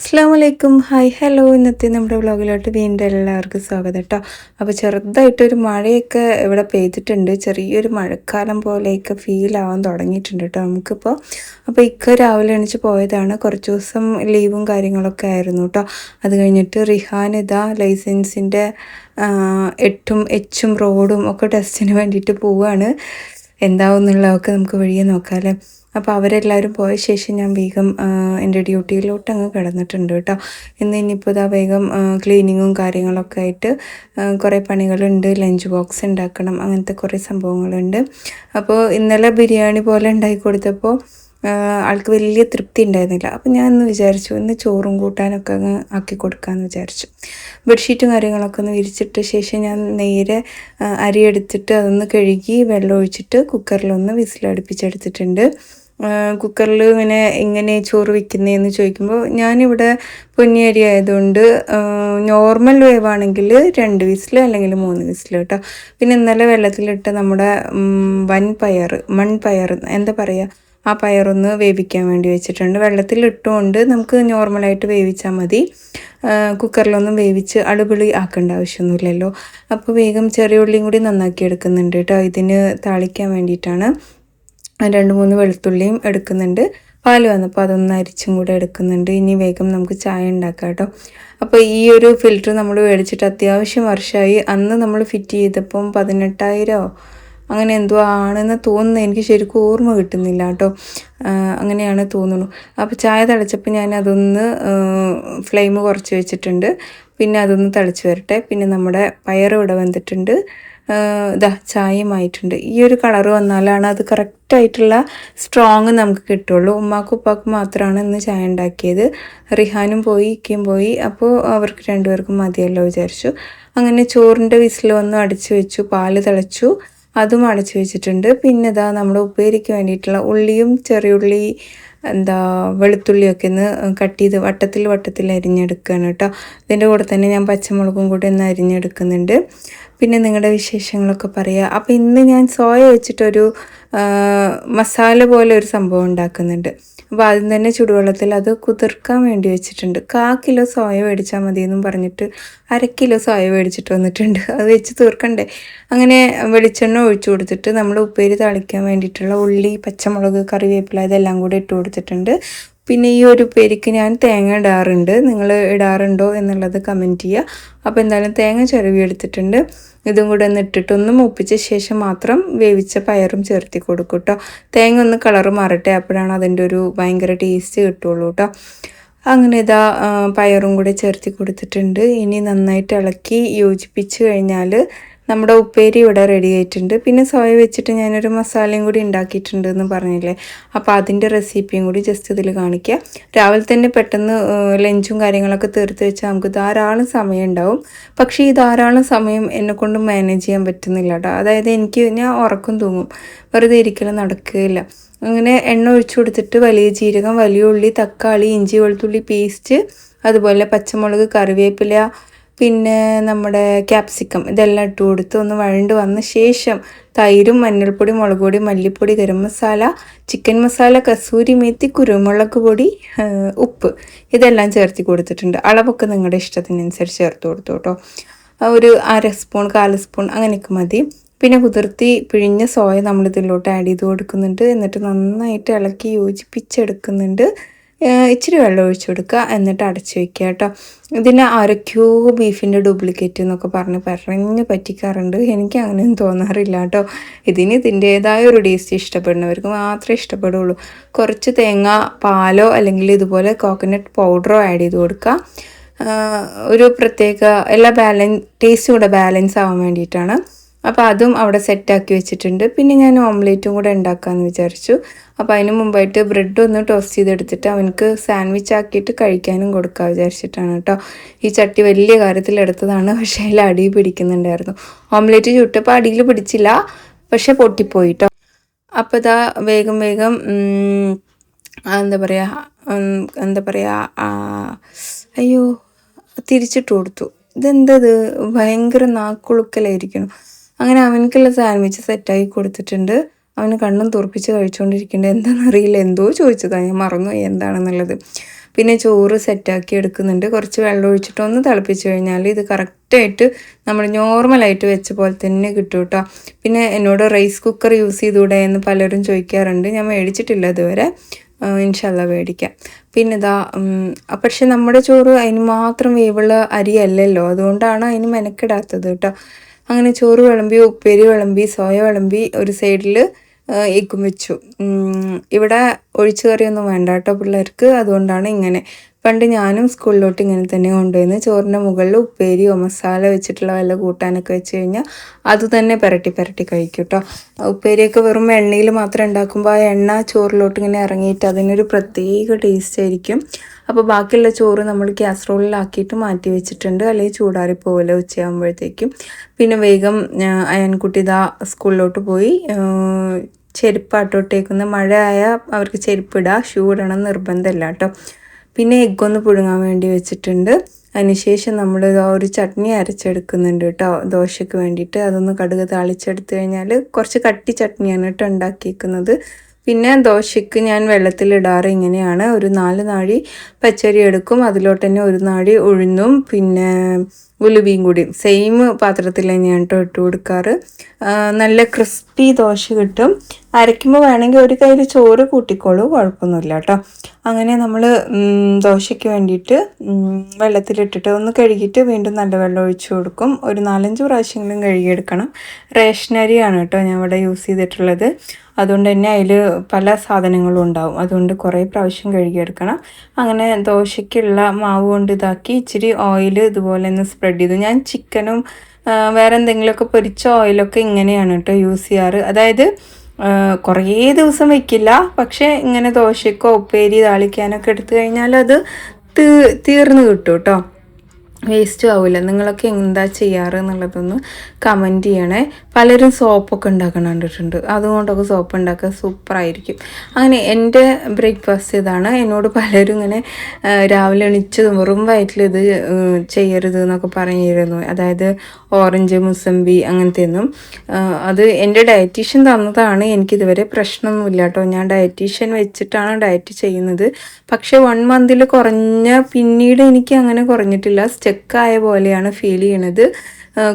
അസ്സലാമലൈക്കും. Hi hello. ഇന്നത്തെ നമ്മുടെ വ്ളോഗിലോട്ട് വീണ്ടും എല്ലാവർക്കും സ്വാഗതം കേട്ടോ. അപ്പോൾ ചെറുതായിട്ടൊരു മഴയൊക്കെ ഇവിടെ പെയ്തിട്ടുണ്ട്. ചെറിയൊരു മഴക്കാലം പോലെയൊക്കെ ഫീൽ ആവാൻ തുടങ്ങിയിട്ടുണ്ട് കേട്ടോ നമുക്കിപ്പോൾ. അപ്പോൾ രാവിലെ എണീച്ച് പോയതാണ്. കുറച്ച് ദിവസം ലീവും കാര്യങ്ങളൊക്കെ ആയിരുന്നു കേട്ടോ. അത് കഴിഞ്ഞിട്ട് റിഹാൻ ഇതാ ലൈസൻസിൻ്റെ 8ഉം എച്ചും റോഡും ഒക്കെ ടെസ്റ്റിന് വേണ്ടിയിട്ട് പോവുകയാണ്. എന്താവും എന്നുള്ളതൊക്കെ നമുക്ക് വഴിയെ നോക്കാം അല്ലേ. അപ്പോൾ അവരെല്ലാവരും പോയ ശേഷം ഞാൻ വേഗം എൻ്റെ ഡ്യൂട്ടിയിലോട്ട് അങ്ങ് കിടന്നിട്ടുണ്ട് കേട്ടോ. ഇനിയിപ്പോൾ ഇതാ വേഗം ക്ലീനിങ്ങും കാര്യങ്ങളൊക്കെ ആയിട്ട് കുറേ പണികളുണ്ട്. ലഞ്ച് ബോക്സ് ഉണ്ടാക്കണം, അങ്ങനത്തെ കുറേ സംഭവങ്ങളുണ്ട്. അപ്പോൾ ഇന്നലെ ബിരിയാണി പോലെ ഉണ്ടാക്കി കൊടുത്തപ്പോൾ ആൾക്ക് വലിയ തൃപ്തി ഉണ്ടായിരുന്നില്ല. അപ്പോൾ ഞാൻ ഇന്ന് വിചാരിച്ചു ഇന്ന് ചോറും കൂട്ടാനൊക്കെ അങ്ങ് ആക്കി കൊടുക്കാമെന്ന് വിചാരിച്ചു. ബെഡ്ഷീറ്റും കാര്യങ്ങളൊക്കെ ഒന്ന് വിരിച്ചിട്ട ശേഷം ഞാൻ നേരെ അരി എടുത്തിട്ട് അതൊന്ന് കഴുകി വെള്ളം ഒഴിച്ചിട്ട് കുക്കറിലൊന്ന് വിസിലടുപ്പിച്ചെടുത്തിട്ടുണ്ട്. കുക്കറിൽ എങ്ങനെ ചോറ് വയ്ക്കുന്നതെന്ന് ചോദിക്കുമ്പോൾ ഞാനിവിടെ പൊന്നി അരി ആയതുകൊണ്ട് നോർമൽ വേവാണെങ്കിൽ 2 വിസിൽ അല്ലെങ്കിൽ 3 വിസിൽ കേട്ടോ. പിന്നെ ഇന്നലെ വെള്ളത്തിലിട്ട് നമ്മുടെ മൺപയർ എന്താ പറയുക, ആ പയറൊന്ന് വേവിക്കാൻ വേണ്ടി വെച്ചിട്ടുണ്ട്. വെള്ളത്തിലിട്ടുകൊണ്ട് നമുക്ക് നോർമലായിട്ട് വേവിച്ചാൽ മതി. കുക്കറിലൊന്നും വേവിച്ച് അടിപൊളി ആക്കേണ്ട ആവശ്യമൊന്നുമില്ലല്ലോ. അപ്പോൾ വേഗം ചെറിയ ഉള്ളിയും കൂടി നന്നാക്കി എടുക്കുന്നുണ്ട് കേട്ടോ. ഇതിന് താളിക്കാൻ വേണ്ടിയിട്ടാണ്. 2-3 വെളുത്തുള്ളിയും എടുക്കുന്നുണ്ട്. പാല് വന്നപ്പോൾ അതൊന്ന് അരിച്ചും കൂടെ എടുക്കുന്നുണ്ട്. ഇനി വേഗം നമുക്ക് ചായ ഉണ്ടാക്കാം കേട്ടോ. അപ്പോൾ ഈ ഒരു ഫിൽറ്റർ നമ്മൾ മേടിച്ചിട്ട് അത്യാവശ്യം വർഷമായി. അന്ന് നമ്മൾ ഫിറ്റ് ചെയ്തപ്പം 18,000 അങ്ങനെ എന്തോ ആണെന്ന് തോന്നുന്നു. എനിക്ക് ശരിക്കും ഓർമ്മ കിട്ടുന്നില്ല കേട്ടോ. അങ്ങനെയാണ് തോന്നുന്നു. അപ്പോൾ ചായ തിളച്ചപ്പോൾ ഞാൻ അതൊന്ന് ഫ്ലെയിം കുറച്ച് വെച്ചിട്ടുണ്ട്. പിന്നെ അതൊന്ന് തിളച്ച് വരട്ടെ. പിന്നെ നമ്മുടെ പയർ ഇവിടെ വന്നിട്ടുണ്ട്. ചായയുമായിട്ടുണ്ട്. ഈ ഒരു കളറ് വന്നാലാണ് അത് കറക്റ്റായിട്ടുള്ള സ്ട്രോങ് നമുക്ക് കിട്ടുള്ളൂ. ഉമ്മാക്കും ഉപ്പാക്കും മാത്രമാണ് ഇന്ന് ചായ ഉണ്ടാക്കിയത്. റിഹാനും പോയി, ഇക്കയും പോയി. അപ്പോൾ അവർക്ക് 2 പേർക്കും മതിയല്ലോ വിചാരിച്ചു. അങ്ങനെ ചോറിൻ്റെ വിസിൽ ഒന്ന് അടിച്ചു വെച്ചു. പാല് തിളച്ചു, അതും അടച്ചു വെച്ചിട്ടുണ്ട്. പിന്നെ നമ്മുടെ ഉപ്പേരിക്ക് വേണ്ടിയിട്ടുള്ള ഉള്ളിയും ചെറിയുള്ളി വെളുത്തുള്ളിയൊക്കെ ഒന്ന് കട്ട് ചെയ്ത് വട്ടത്തിൽ അരിഞ്ഞെടുക്കുകയാണ് കേട്ടോ. ഇതിൻ്റെ കൂടെ തന്നെ ഞാൻ പച്ചമുളകും കൂടി ഒന്ന് അരിഞ്ഞെടുക്കുന്നുണ്ട്. പിന്നെ നിങ്ങളുടെ വിശേഷങ്ങളൊക്കെ പറയുക. അപ്പോൾ ഇന്ന് ഞാൻ സോയ വെച്ചിട്ടൊരു മസാല പോലെ ഒരു സംഭവം ഉണ്ടാക്കുന്നുണ്ട്. അപ്പോൾ ആദ്യം തന്നെ ചുടുവെള്ളത്തിൽ അത് കുതിർക്കാൻ വേണ്ടി വെച്ചിട്ടുണ്ട്. 1/4 കിലോ സോയ മേടിച്ചാൽ മതിയെന്നും പറഞ്ഞിട്ട് 1/2 കിലോ സോയ മേടിച്ചിട്ട് വന്നിട്ടുണ്ട്. അത് വെച്ച് തീർക്കണ്ടേ. അങ്ങനെ വെളിച്ചെണ്ണ ഒഴിച്ചു കൊടുത്തിട്ട് നമ്മൾ ഉപ്പേരി താളിക്കാൻ വേണ്ടിയിട്ടുള്ള ഉള്ളി, പച്ചമുളക്, കറിവേപ്പില ഇതെല്ലാം കൂടെ ഇട്ട് കൊടുത്തിട്ടുണ്ട്. പിന്നെ ഈ ഒരു ഉപ്പേരിക്ക് ഞാൻ തേങ്ങ ഇടാറുണ്ട്. നിങ്ങൾ ഇടാറുണ്ടോ എന്നുള്ളത് കമൻറ്റ് ചെയ്യുക. അപ്പോൾ എന്തായാലും തേങ്ങ ചിരവി എടുത്തിട്ടുണ്ട്. ഇതും കൂടെ ഒന്ന് ഇട്ടിട്ടൊന്ന് മൂപ്പിച്ച ശേഷം മാത്രം വേവിച്ച പയറും ചേർത്തി കൊടുക്കും കേട്ടോ. തേങ്ങ ഒന്ന് കളറ് മാറട്ടെ, അപ്പോഴാണ് അതിൻ്റെ ഒരു ഭയങ്കര ടേസ്റ്റ് കിട്ടുള്ളൂ കേട്ടോ. അങ്ങനെ പയറും കൂടെ ചേർത്തി കൊടുത്തിട്ടുണ്ട്. ഇനി നന്നായിട്ട് ഇളക്കി യോജിപ്പിച്ച് കഴിഞ്ഞാൽ നമ്മുടെ ഉപ്പേരി ഇവിടെ റെഡി ആയിട്ടുണ്ട്. പിന്നെ സോയ വെച്ചിട്ട് ഞാനൊരു മസാലയും കൂടി ഉണ്ടാക്കിയിട്ടുണ്ട് എന്ന് പറഞ്ഞില്ലേ. അപ്പോൾ അതിൻ്റെ റെസിപ്പിയും കൂടി ജസ്റ്റ് ഇതിൽ കാണിക്കുക. രാവിലെ തന്നെ പെട്ടെന്ന് ലഞ്ചും കാര്യങ്ങളൊക്കെ തീർത്ത് വെച്ചാൽ നമുക്ക് ധാരാളം സമയം ഉണ്ടാവും. പക്ഷേ ഈ ധാരാളം സമയം എന്നെക്കൊണ്ട് മാനേജ് ചെയ്യാൻ പറ്റുന്നില്ല കേട്ടോ. അതായത് ഞാൻ ഉറക്കം തൂങ്ങും, വെറുതെ ഇരിക്കലും നടക്കുകയില്ല. അങ്ങനെ എണ്ണ ഒഴിച്ചു കൊടുത്തിട്ട് വലിയ ജീരകം, വലിയ ഉള്ളി, തക്കാളി, ഇഞ്ചി വെളുത്തുള്ളി പേസ്റ്റ്, അതുപോലെ പച്ചമുളക്, കറിവേപ്പില, പിന്നെ നമ്മുടെ ക്യാപ്സിക്കം ഇതെല്ലാം ഇട്ട് കൊടുത്ത് ഒന്ന് വഴണ്ട് വന്ന ശേഷം തൈരും മഞ്ഞൾപ്പൊടി, മുളക് പൊടി, മല്ലിപ്പൊടി, ഗരം മസാല, ചിക്കൻ മസാല, കസൂരി മേത്തി, കുരുമുളക് പൊടി, ഉപ്പ് ഇതെല്ലാം ചേർത്തി കൊടുത്തിട്ടുണ്ട്. അളവൊക്കെ നിങ്ങളുടെ ഇഷ്ടത്തിനനുസരിച്ച് ചേർത്ത് കൊടുത്തു കേട്ടോ. ഒരു 1/2 സ്പൂൺ 1/4 സ്പൂൺ അങ്ങനെയൊക്കെ മതി. പിന്നെ കുതിർത്തി പിഴിഞ്ഞ സോയ നമ്മളിതിലോട്ട് ആഡ് ചെയ്ത് കൊടുക്കുന്നുണ്ട്. എന്നിട്ട് നന്നായിട്ട് ഇളക്കി യോജിപ്പിച്ചെടുക്കുന്നുണ്ട്. ഇച്ചിരി വെള്ളം ഒഴിച്ചു കൊടുക്കുക, എന്നിട്ട് അടച്ചു വയ്ക്കുക കേട്ടോ. ഇതിന് ആരൊക്കെയോ ബീഫിൻ്റെ ഡ്യൂപ്ലിക്കേറ്റ് എന്നൊക്കെ പറഞ്ഞ് പറ്റിക്കാറുണ്ട്. എനിക്ക് അങ്ങനെയൊന്നും തോന്നാറില്ല കേട്ടോ. ഇതിൻ്റേതായ ഒരു ടേസ്റ്റ് ഇഷ്ടപ്പെടുന്നവർക്ക് മാത്രമേ ഇഷ്ടപ്പെടുള്ളൂ. കുറച്ച് തേങ്ങ പാലോ അല്ലെങ്കിൽ ഇതുപോലെ കോക്കനട്ട് പൗഡറോ ആഡ് ചെയ്ത് കൊടുക്കുക. ഒരു പ്രത്യേക ടേസ്റ്റും കൂടെ ബാലൻസ് ആവാൻ വേണ്ടിയിട്ടാണ്. അപ്പോൾ അതും അവിടെ സെറ്റാക്കി വെച്ചിട്ടുണ്ട്. പിന്നെ ഞാൻ ഓംലേറ്റും കൂടെ ഉണ്ടാക്കാമെന്ന് വിചാരിച്ചു. അപ്പോൾ അതിന് മുമ്പായിട്ട് ബ്രെഡ് ഒന്ന് ടോസ്റ്റ് ചെയ്തെടുത്തിട്ട് അവനക്ക് സാൻഡ്വിച്ച് ആക്കിയിട്ട് കഴിക്കാനും കൊടുക്കാൻ വിചാരിച്ചിട്ടാണ് കേട്ടോ. ഈ ചട്ടി വലിയ കാര്യത്തിൽ എടുത്തതാണ്, പക്ഷേ അതിൽ അടി പിടിക്കുന്നുണ്ടായിരുന്നു. ഓംലേറ്റ് ചുട്ടപ്പോൾ അടിയിൽ പിടിച്ചില്ല, പക്ഷേ പൊട്ടിപ്പോയി കേട്ടോ. അപ്പോൾ വേഗം എന്താ പറയുക അയ്യോ തിരിച്ചിട്ട് കൊടുത്തു. ഇതെന്തത് ഭയങ്കര നാക്കുളുക്കലായിരിക്കണം. അങ്ങനെ അവനക്കുള്ള സാൻഡ്വിച്ച് സെറ്റാക്കി കൊടുത്തിട്ടുണ്ട്. അവന് കണ്ണും തുറപ്പിച്ച് കഴിച്ചുകൊണ്ടിരിക്കേണ്ടത് എന്താണെന്നറിയില്ല. എന്തോ ചോദിച്ചതാണ്, ഞാൻ മറന്നുപോയി എന്താണെന്നുള്ളത്. പിന്നെ ചോറ് സെറ്റാക്കി എടുക്കുന്നുണ്ട്. കുറച്ച് വെള്ളം ഒഴിച്ചിട്ട് ഒന്ന് തിളപ്പിച്ച് കഴിഞ്ഞാൽ ഇത് കറക്റ്റായിട്ട് നമ്മൾ നോർമലായിട്ട് വെച്ച പോലെ തന്നെ കിട്ടും കേട്ടോ. പിന്നെ എന്നോട് റൈസ് കുക്കർ യൂസ് ചെയ്തുകൂടെ എന്ന് പലരും ചോദിക്കാറുണ്ട്. ഞാൻ മേടിച്ചിട്ടില്ല ഇതുവരെ, ഇൻഷാല്ല മേടിക്കാം. പിന്നെ ഇതാ പക്ഷെ നമ്മുടെ ചോറ് അതിന് മാത്രം വേവുള്ള അരിയല്ലല്ലോ, അതുകൊണ്ടാണ് അതിന് മെനക്കിടാത്തത് കേട്ടോ. അങ്ങനെ ചോറ് വിളമ്പി, ഉപ്പേരി വിളമ്പി, സോയ വിളമ്പി, ഒരു സൈഡിൽ എഗ്ഗും വെച്ചു. ഇവിടെ ഒഴിച്ചു കറിയൊന്നും വേണ്ട കേട്ടോ പിള്ളേർക്ക്, അതുകൊണ്ടാണ് ഇങ്ങനെ. പണ്ട് ഞാനും സ്കൂളിലോട്ട് ഇങ്ങനെ തന്നെ കൊണ്ടുവന്ന് ചോറിൻ്റെ മുകളിൽ ഉപ്പേരിയോ മസാല വെച്ചിട്ടുള്ള വല്ല കൂട്ടാനൊക്കെ വെച്ച് കഴിഞ്ഞാൽ അത് തന്നെ പുരട്ടി കഴിക്കും കേട്ടോ. ഉപ്പേരിയൊക്കെ വെറും എണ്ണയിൽ മാത്രം ഉണ്ടാക്കുമ്പോൾ ആ എണ്ണ ചോറിലോട്ട് ഇങ്ങനെ ഇറങ്ങിയിട്ട് അതിനൊരു പ്രത്യേക ടേസ്റ്റ് ആയിരിക്കും. അപ്പോൾ ബാക്കിയുള്ള ചോറ് നമ്മൾ കാസറോളിലാക്കിയിട്ട് മാറ്റി വെച്ചിട്ടുണ്ട്, അല്ലെങ്കിൽ ചൂടാറിപ്പോവില്ല ഉച്ചയാകുമ്പോഴത്തേക്കും. പിന്നെ വേഗം അയൻകുട്ടി ഇതാ സ്കൂളിലോട്ട് പോയി. ചെരുപ്പാട്ടോട്ടേക്കുന്ന മഴ ആയാൽ അവർക്ക് ചെരുപ്പിടുക, ഷൂ ഇടണം നിർബന്ധമില്ല കേട്ടോ. പിന്നെ എഗ്ഗൊന്ന് പുഴുങ്ങാൻ വേണ്ടി വെച്ചിട്ടുണ്ട്. അതിനുശേഷം നമ്മൾ ഒരു ചട്നി അരച്ചെടുക്കുന്നുണ്ട് കേട്ടോ ദോശയ്ക്ക് വേണ്ടിയിട്ട്. അതൊന്ന് കടുക് താളിച്ചെടുത്ത് കഴിഞ്ഞാൽ കുറച്ച് കട്ടി ചട്നിയാണ് കേട്ടോ ഉണ്ടാക്കിയിരിക്കുന്നത്. പിന്നെ ദോശയ്ക്ക് ഞാൻ വെള്ളത്തിലിടാറ് ഇങ്ങനെയാണ്. ഒരു 4 നാഴി പച്ചരി എടുക്കും, അതിലോട്ട് തന്നെ 1 നാഴി ഉഴുന്നും പിന്നെ ഉലുവയും കൂടി സെയിം പാത്രത്തിൽ തന്നെയാണ് കേട്ടോ ഇട്ട് കൊടുക്കാറ്. നല്ല ക്രിസ്പി ദോശ കിട്ടും. അരയ്ക്കുമ്പോൾ വേണമെങ്കിൽ ഒരു കയ്യിൽ ചോറ് കൂട്ടിക്കോളൂ, കുഴപ്പമൊന്നുമില്ല കേട്ടോ. അങ്ങനെ നമ്മൾ ദോശയ്ക്ക് വേണ്ടിയിട്ട് വെള്ളത്തിലിട്ടിട്ട് ഒന്ന് കഴുകിയിട്ട് വീണ്ടും നല്ല വെള്ളം ഒഴിച്ചു കൊടുക്കും. ഒരു 4-5 പ്രാവശ്യമെങ്കിലും കഴുകിയെടുക്കണം. റേഷനരിയാണ് കേട്ടോ ഞാൻ ഇവിടെ യൂസ് ചെയ്തിട്ടുള്ളത്, അതുകൊണ്ട് തന്നെ അതിൽ പല സാധനങ്ങളും ഉണ്ടാവും, അതുകൊണ്ട് കുറേ പ്രാവശ്യം കഴുകിയെടുക്കണം. അങ്ങനെ ദോശയ്ക്കുള്ള മാവ് കൊണ്ട് ഇതാക്കി ഇച്ചിരി ഓയിൽ ഇതുപോലെ ഒന്ന് സ്പ്രെഡ് ചെയ്തു. ഞാൻ ചിക്കനും വേറെ എന്തെങ്കിലുമൊക്കെ പൊരിച്ച ഓയിലൊക്കെ ഇങ്ങനെയാണ് കേട്ടോ യൂസ് ചെയ്യാറ്. അതായത് കുറേ ദിവസം വയ്ക്കില്ല, പക്ഷേ ഇങ്ങനെ ദോശയ്ക്കോ ഉപ്പേരി താളിക്കാനൊക്കെ എടുത്തു കഴിഞ്ഞാൽ അത് തീർന്ന് കിട്ടും കേട്ടോ, വേസ്റ്റും ആവില്ല. നിങ്ങളൊക്കെ എന്താ ചെയ്യാറ് എന്നുള്ളതൊന്ന് കമൻറ്റ് ചെയ്യണേ. പലരും സോപ്പൊക്കെ ഉണ്ടാക്കണം കണ്ടിട്ടുണ്ട്, അതുകൊണ്ടൊക്കെ സോപ്പ് ഉണ്ടാക്കുക സൂപ്പറായിരിക്കും. അങ്ങനെ എൻ്റെ ബ്രേക്ക്ഫാസ്റ്റ് ഇതാണ്. എന്നോട് പലരും ഇങ്ങനെ രാവിലെ എണീച്ച് വെറും വയറ്റിൽ ഇത് ചെയ്യരുത് എന്നൊക്കെ പറഞ്ഞിരുന്നു. അതായത് ഓറഞ്ച് മുസമ്പി അങ്ങനത്തെയൊന്നും. അത് എൻ്റെ ഡയറ്റീഷ്യൻ തന്നതാണ്, എനിക്കിതുവരെ പ്രശ്നമൊന്നുമില്ല കേട്ടോ. ഞാൻ ഡയറ്റീഷ്യൻ വെച്ചിട്ടാണ് ഡയറ്റ് ചെയ്യുന്നത്. പക്ഷേ 1 മന്തിൽ കുറഞ്ഞ പിന്നീട് എനിക്ക് അങ്ങനെ കുറഞ്ഞിട്ടില്ല, സ്റ്റെക്കായ പോലെയാണ് ഫീൽ ചെയ്യണത്.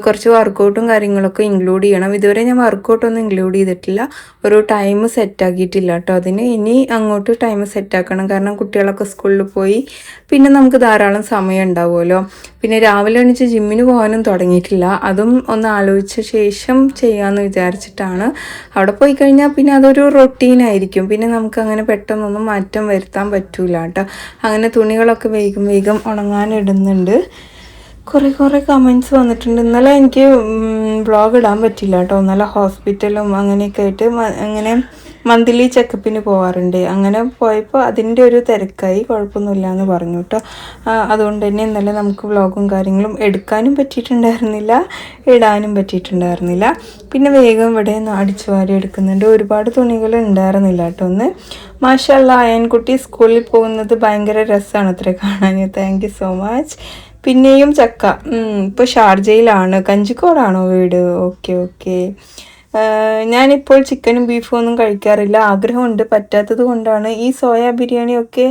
കുറച്ച് വർക്കൗട്ടും കാര്യങ്ങളൊക്കെ ഇൻക്ലൂഡ് ചെയ്യണം. ഇതുവരെ ഞാൻ വർക്കൗട്ടൊന്നും ഇൻക്ലൂഡ് ചെയ്തിട്ടില്ല, ഒരു ടൈം സെറ്റാക്കിയിട്ടില്ല കേട്ടോ അതിന്. ഇനി അങ്ങോട്ട് ടൈം സെറ്റാക്കണം, കാരണം കുട്ടികളൊക്കെ സ്കൂളിൽ പോയി പിന്നെ നമുക്ക് ധാരാളം സമയം ഉണ്ടാവുമല്ലോ. പിന്നെ രാവിലെ എണീച്ച് ജിമ്മിന് പോകാനും തുടങ്ങിയിട്ടില്ല, അതും ഒന്ന് ആലോചിച്ച ശേഷം ചെയ്യാമെന്ന് വിചാരിച്ചിട്ടാണ്. അവിടെ പോയി കഴിഞ്ഞാൽ പിന്നെ അതൊരു റൊട്ടീനായിരിക്കും, പിന്നെ നമുക്ക് അങ്ങനെ പെട്ടെന്നൊന്നും മാറ്റം വരുത്താൻ പറ്റൂല കേട്ടോ. അങ്ങനെ തുണികളൊക്കെ വേഗം ഉണങ്ങാനിടുന്നുണ്ട്. കുറേ കമൻറ്റ്സ് വന്നിട്ടുണ്ട്. ഇന്നലെ എനിക്ക് വ്ളോഗ് ഇടാൻ പറ്റില്ല കേട്ടോ. ഇന്നലെ ഹോസ്പിറ്റലും അങ്ങനെയൊക്കെ ആയിട്ട് അങ്ങനെ മന്ത്ലി ചെക്കപ്പിന് പോകാറുണ്ട്. അങ്ങനെ പോയപ്പോൾ അതിൻ്റെ ഒരു തിരക്കായി, കുഴപ്പമൊന്നുമില്ല എന്ന് പറഞ്ഞു കേട്ടോ. അതുകൊണ്ട് തന്നെ ഇന്നലെ നമുക്ക് വ്ളോഗും കാര്യങ്ങളും എടുക്കാനും പറ്റിയിട്ടുണ്ടായിരുന്നില്ല, ഇടാനും പറ്റിയിട്ടുണ്ടായിരുന്നില്ല. പിന്നെ വേഗം ഇവിടെ അടിച്ചു വാരി എടുക്കുന്നുണ്ട്. ഒരുപാട് തുണികൾ ഉണ്ടായിരുന്നില്ല കേട്ടോ. ഒന്ന് മാഷാല്ലാ അയൻകുട്ടി സ്കൂളിൽ പോകുന്നത് ഭയങ്കര രസമാണ് അത്രേ കാണാൻ. Thank you so much. പിന്നെയും ചക്ക. ഇപ്പോൾ ഷാർജയിലാണ്, കഞ്ചിക്കോടാണോ വീട്? ഓക്കെ. ഞാനിപ്പോൾ ചിക്കനും ബീഫും ഒന്നും കഴിക്കാറില്ല, ആഗ്രഹമുണ്ട്, പറ്റാത്തത് കൊണ്ടാണ്. ഈ സോയ ബിരിയാണിയൊക്കെ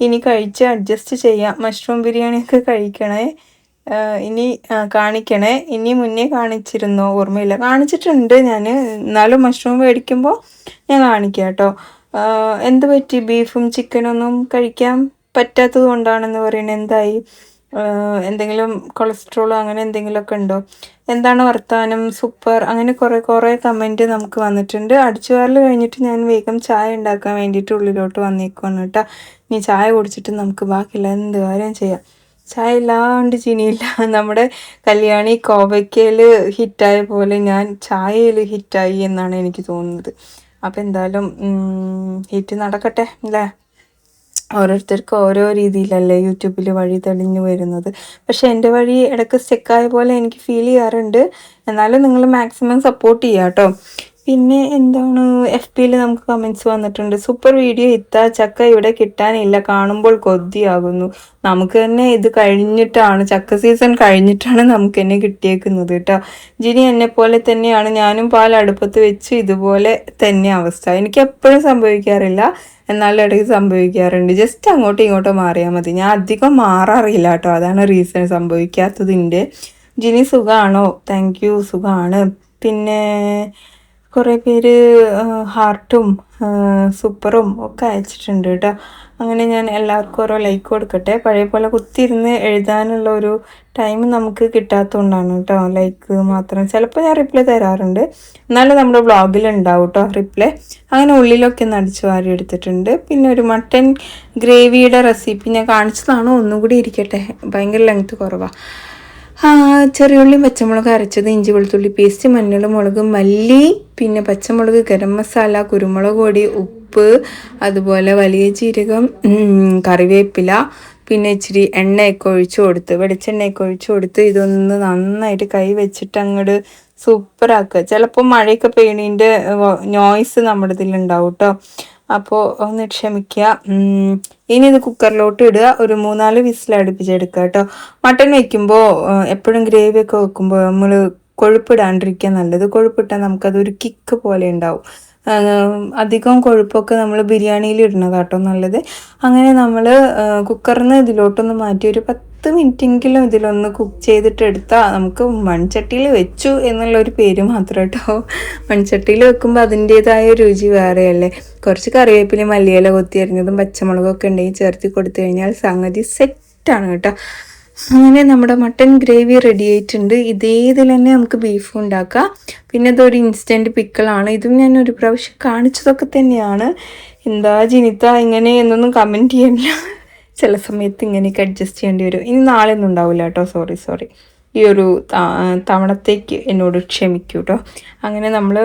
ഇനി കഴിച്ച് അഡ്ജസ്റ്റ് ചെയ്യാം. മഷ്റൂം ബിരിയാണിയൊക്കെ കഴിക്കണേ, ഇനി കാണിക്കണേ. ഇനി മുന്നേ കാണിച്ചിരുന്നോ ഓർമ്മയില്ല, കാണിച്ചിട്ടുണ്ട് ഞാൻ, എന്നാലും മഷ്റൂം മേടിക്കുമ്പോൾ ഞാൻ കാണിക്കാം കേട്ടോ. എന്ത് പറ്റി ബീഫും ചിക്കനൊന്നും കഴിക്കാൻ പറ്റാത്തത് കൊണ്ടാണെന്ന് പറയുന്നത്? എന്തായി? എന്തെങ്കിലും കൊളസ്ട്രോളോ അങ്ങനെ എന്തെങ്കിലുമൊക്കെ ഉണ്ടോ? എന്താണ് വർത്താനം? സൂപ്പർ. അങ്ങനെ കുറേ കമൻറ്റ് നമുക്ക് വന്നിട്ടുണ്ട്. അടിച്ചു വാരൽ കഴിഞ്ഞിട്ട് ഞാൻ വേഗം ചായ ഉണ്ടാക്കാൻ വേണ്ടിയിട്ട് ഉള്ളിലോട്ട് വന്നേക്കുവാണ് കേട്ടോ. ഇനി ചായ കുടിച്ചിട്ട് നമുക്ക് ബാക്കിയുള്ള എന്ത് കാര്യം ചെയ്യാം. ചായ ഇല്ലാണ്ട് ചിനിയില്ല. നമ്മുടെ കല്യാണി കോവയ്ക്കയിൽ ഹിറ്റായ പോലെ ഞാൻ ചായയിൽ ഹിറ്റായി എന്നാണ് എനിക്ക് തോന്നുന്നത്. അപ്പോൾ എന്തായാലും ഹിറ്റ് നടക്കട്ടെ അല്ലേ. ഓരോരുത്തർക്കും ഓരോ രീതിയിലല്ലേ യൂട്യൂബിൽ വഴി തെളിഞ്ഞു വരുന്നത്. പക്ഷേ എൻ്റെ വഴി ഇടയ്ക്ക് സ്റ്റെക്കായ പോലെ എനിക്ക് ഫീൽ ചെയ്യാറുണ്ട്. എന്നാലും നിങ്ങൾ മാക്സിമം സപ്പോർട്ട് ചെയ്യുക കേട്ടോ. പിന്നെ എന്താണ് FBയിൽ നമുക്ക് കമൻസ് വന്നിട്ടുണ്ട്. സൂപ്പർ വീഡിയോ ഇത്ത ചക്ക ഇവിടെ കിട്ടാനില്ല, കാണുമ്പോൾ കൊതിയാകുന്നു. നമുക്ക് തന്നെ ഇത് കഴിഞ്ഞിട്ടാണ്, ചക്ക സീസൺ കഴിഞ്ഞിട്ടാണ് നമുക്ക് തന്നെ കിട്ടിയേക്കുന്നത് കേട്ടോ. ജിനി എന്നെ പോലെ തന്നെയാണ്, ഞാനും പാൽ അടുപ്പത്ത് വെച്ച് ഇതുപോലെ തന്നെ അവസ്ഥ. എനിക്ക് എപ്പോഴും സംഭവിക്കാറില്ല, എന്നാലും ഇടയ്ക്ക് സംഭവിക്കാറുണ്ട്. ജസ്റ്റ് അങ്ങോട്ടോ ഇങ്ങോട്ടോ മാറിയാൽ മതി. ഞാൻ അധികം മാറാറില്ല കേട്ടോ, അതാണ് റീസൺ സംഭവിക്കാത്തതിൻ്റെ. ജിനി സുഖമാണോ? താങ്ക് യു, സുഖമാണ്. പിന്നെ കുറേ പേര് ഹാർട്ടും സൂപ്പറും ഒക്കെ അയച്ചിട്ടുണ്ട് കേട്ടോ. അങ്ങനെ ഞാൻ എല്ലാവർക്കും ഓരോ ലൈക്ക് കൊടുക്കട്ടെ. പഴയ പോലെ കുത്തിയിരുന്ന് എഴുതാനുള്ള ഒരു ടൈം നമുക്ക് കിട്ടാത്തതുകൊണ്ടാണ് കേട്ടോ ലൈക്ക് മാത്രം. ചിലപ്പോൾ ഞാൻ റിപ്ലൈ തരാറുണ്ട്, എന്നാലും നമ്മുടെ വ്ളോഗിൽ ഉണ്ടാവും കേട്ടോ റിപ്ലൈ. അങ്ങനെ ഉള്ളിലൊക്കെ ഒന്ന് അടിച്ചു വാരി എടുത്തിട്ടുണ്ട്. പിന്നെ ഒരു മട്ടൻ ഗ്രേവിയുടെ റെസിപ്പി ഞാൻ കാണിച്ചതാണോ, ഒന്നും കൂടി ഇരിക്കട്ടെ, ഭയങ്കര ലെങ്ത് കുറവാണ്. ചെറിയുള്ളിയും പച്ചമുളക് അരച്ചത്, ഇഞ്ചി വെളുത്തുള്ളി പേസ്റ്റ്, മഞ്ഞൾ, മുളക്, മല്ലി, പിന്നെ പച്ചമുളക്, ഗരം മസാല, കുരുമുളക് പൊടി, ഉപ്പ്, അതുപോലെ വലിയ ജീരകം, കറിവേപ്പില, പിന്നെ ഇച്ചിരി എണ്ണയൊക്കെ ഒഴിച്ചു കൊടുത്ത്, വെളിച്ചെണ്ണയൊക്കെ ഒഴിച്ചു കൊടുത്ത് ഇതൊന്ന് നന്നായിട്ട് കൈ വെച്ചിട്ട് അങ്ങോട്ട് സൂപ്പറാക്കുക. ചിലപ്പോൾ മഴയൊക്കെ പെയ്യണതിൻ്റെ നോയ്സ് നമ്മുടെ ഇതിലുണ്ടാവും കേട്ടോ, അപ്പോൾ ഒന്ന് ക്ഷമിക്കുക. ഇനി ഇത് കുക്കറിലോട്ട് ഇടുക, ഒരു 3-4 വിസിൽ അടുപ്പിച്ചെടുക്കുക കേട്ടോ. മട്ടൺ വെക്കുമ്പോൾ എപ്പോഴും ഗ്രേവിയൊക്കെ വെക്കുമ്പോൾ നമ്മൾ കൊഴുപ്പിടാണ്ടിരിക്കുക നല്ലത്. കൊഴുപ്പിട്ടാൽ നമുക്കതൊരു കിക്ക് പോലെ ഉണ്ടാവും. അധികം കൊഴുപ്പൊക്കെ നമ്മൾ ബിരിയാണിയിൽ ഇടുന്നതാട്ടോ നല്ലത്. അങ്ങനെ നമ്മൾ കുക്കറിൽ നിന്ന് ഇതിലോട്ടൊന്ന് മാറ്റി ഒരു 10 മിനിറ്റെങ്കിലും ഇതിലൊന്ന് കുക്ക് ചെയ്തിട്ട് എടുത്താൽ നമുക്ക് മൺചട്ടിയിൽ വെച്ചു എന്നുള്ളൊരു പേര് മാത്രം കേട്ടോ. മൺചട്ടിയിൽ വെക്കുമ്പോൾ അതിൻ്റേതായ രുചി വേറെയല്ലേ. കുറച്ച് കറിവേപ്പിലയും മല്ലിയില കൊത്തി അരിഞ്ഞതും പച്ചമുളകൊക്കെ ഉണ്ടെങ്കിൽ ചേർത്ത് കൊടുത്തു കഴിഞ്ഞാൽ സംഗതി സെറ്റാണ് കേട്ടോ. അങ്ങനെ നമ്മുടെ മട്ടൻ ഗ്രേവി റെഡി ആയിട്ടുണ്ട്. ഇതിൽ തന്നെ നമുക്ക് ബീഫും ഉണ്ടാക്കാം. പിന്നെ ഇതൊരു ഇൻസ്റ്റൻറ്റ് പിക്കിളാണ്. ഇതും ഞാൻ ഒരു പ്രാവശ്യം കാണിച്ചതൊക്കെ തന്നെയാണ്. എന്താ ജിനിത്ത ഇങ്ങനെ എന്നൊന്നും കമൻറ്റ് ചെയ്യണില്ല, ചില സമയത്ത് ഇങ്ങനെയൊക്കെ അഡ്ജസ്റ്റ് ചെയ്യേണ്ടി വരും. ഇനി നാളെ ഒന്നും ഉണ്ടാവില്ല കേട്ടോ, സോറി. ഈ ഒരു തവണത്തേക്ക് എന്നോട് ക്ഷമിക്കൂ കേട്ടോ. അങ്ങനെ നമ്മൾ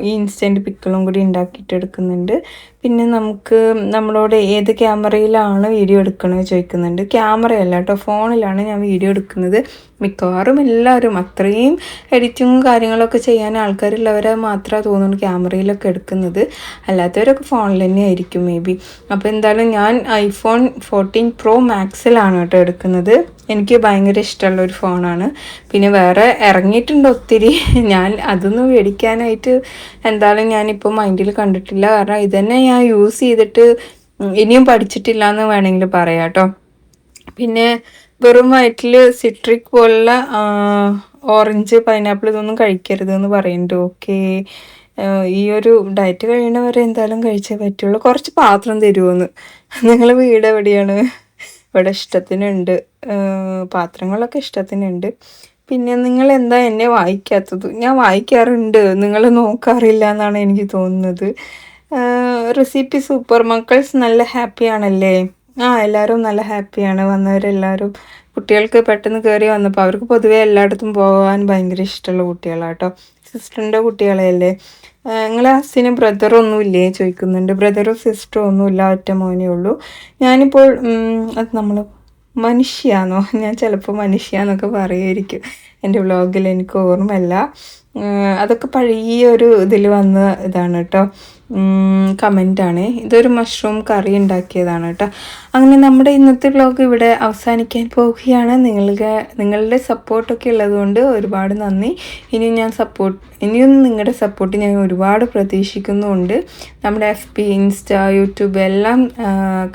ഈ ഇൻസ്റ്റൻറ്റ് പിക്കിളും കൂടി ഉണ്ടാക്കിയിട്ട് എടുക്കുന്നുണ്ട്. പിന്നെ നമുക്ക് നമ്മളോട് ഏത് ക്യാമറയിലാണ് വീഡിയോ എടുക്കണമെന്ന് ചോദിക്കുന്നുണ്ട്. ക്യാമറയല്ല കേട്ടോ, ഫോണിലാണ് ഞാൻ വീഡിയോ എടുക്കുന്നത്. മിക്കവാറും എല്ലാവരും അത്രയും എഡിറ്റിങ്ങും കാര്യങ്ങളൊക്കെ ചെയ്യാൻ ആൾക്കാരുള്ളവരെ മാത്രമേ തോന്നുന്നു ക്യാമറയിലൊക്കെ എടുക്കുന്നത്. അല്ലാത്തവരൊക്കെ ഫോണിൽ തന്നെ ആയിരിക്കും മേ ബി. അപ്പോൾ എന്തായാലും ഞാൻ iPhone 14 Pro Maxലാണ് കേട്ടോ എടുക്കുന്നത്. എനിക്ക് ഭയങ്കര ഇഷ്ടമുള്ളൊരു ഫോണാണ്. പിന്നെ വേറെ ഇറങ്ങിയിട്ടുണ്ട് ഒത്തിരി, ഞാൻ അതൊന്നും മേടിക്കാനായിട്ട് എന്തായാലും ഞാനിപ്പോൾ മൈൻഡിൽ കണ്ടിട്ടില്ല. കാരണം ഇതന്നെ ഞാൻ യൂസ് ചെയ്തിട്ട് ഇനിയും പഠിച്ചിട്ടില്ല എന്ന് വേണമെങ്കിൽ പറയാം കേട്ടോ. പിന്നെ വെറും വയറ്റിൽ സിട്രിക് പോലുള്ള ഓറഞ്ച്, പൈനാപ്പിൾ ഇതൊന്നും കഴിക്കരുതെന്ന് പറയുന്നുണ്ട്. ഓക്കെ, ഈ ഒരു ഡയറ്റ് കഴിയണവരെ എന്തായാലും കഴിച്ചേ പറ്റുള്ളൂ. കുറച്ച് പാത്രം തരുമോന്ന്. നിങ്ങൾ വീട് എവിടെയാണ്? ഇവിടെ ഇഷ്ടത്തിനുണ്ട്, പാത്രങ്ങളൊക്കെ ഇഷ്ടത്തിനുണ്ട്. പിന്നെ നിങ്ങൾ എന്താ എന്നെ വായിക്കാത്തത്? ഞാൻ വായിക്കാറുണ്ട്, നിങ്ങൾ നോക്കാറില്ല എന്നാണ് എനിക്ക് തോന്നുന്നത്. Recipe super. മക്കൾസ് നല്ല ഹാപ്പിയാണല്ലേ? എല്ലാവരും നല്ല ഹാപ്പിയാണ്. വന്നവരെല്ലാവരും. കുട്ടികൾക്ക് പെട്ടെന്ന് കയറി വന്നപ്പോൾ അവർക്ക് പൊതുവേ എല്ലായിടത്തും പോകാൻ ഭയങ്കര ഇഷ്ടമുള്ള കുട്ടികളാട്ടോ. സിസ്റ്ററിൻ്റെ കുട്ടികളെയല്ലേ. നിങ്ങളെ ഹസ്സിന് ബ്രദറൊന്നുമില്ലേ ചോദിക്കുന്നുണ്ട്. ബ്രദറും സിസ്റ്ററും ഒന്നുമില്ല, ഒറ്റ മോനേ ഉള്ളൂ. ഞാനിപ്പോൾ അത് നമ്മൾ മനുഷ്യാന്നോ, ഞാൻ ചിലപ്പോൾ മനുഷ്യാന്നൊക്കെ പറയുമായിരിക്കും എൻ്റെ വ്ളോഗിൽ, എനിക്ക് ഓർമ്മയില്ല. അതൊക്കെ പഴയ ഒരു ഇതിൽ വന്ന ഇതാണ് കേട്ടോ, കമൻറ്റാണ്. ഇതൊരു മഷ്റൂം കറി ഉണ്ടാക്കിയതാണ് കേട്ടോ. അങ്ങനെ നമ്മുടെ ഇന്നത്തെ വ്ളോഗ് ഇവിടെ അവസാനിക്കാൻ പോവുകയാണ്. നിങ്ങളുടെ സപ്പോർട്ടൊക്കെ ഉള്ളതുകൊണ്ട് ഒരുപാട് നന്ദി. ഇനിയും നിങ്ങളുടെ സപ്പോർട്ട് ഞാൻ ഒരുപാട് പ്രതീക്ഷിക്കുന്നുമുണ്ട്. നമ്മുടെ FB, ഇൻസ്റ്റ, യൂട്യൂബ് എല്ലാം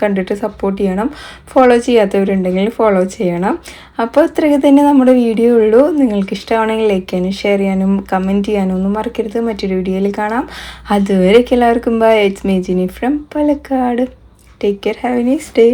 കണ്ടിട്ട് സപ്പോർട്ട് ചെയ്യണം. ഫോളോ ചെയ്യാത്തവരുണ്ടെങ്കിൽ ഫോളോ ചെയ്യണം. അപ്പോൾ ഇത്രയൊക്കെ തന്നെ നമ്മുടെ വീഡിയോ ഉള്ളൂ. നിങ്ങൾക്ക് ഇഷ്ടമാണെങ്കിൽ ലൈക്ക് ചെയ്യാനും ഷെയർ ചെയ്യാനും കമൻറ്റ് ചെയ്യാനും ഒന്നും മറക്കരുത്. മറ്റൊരു വീഡിയോയിൽ കാണാം. അതുവരെയൊക്കെ എല്ലാവർക്കും bye. It's me Jini from Palakkad. Take care. Have a nice day.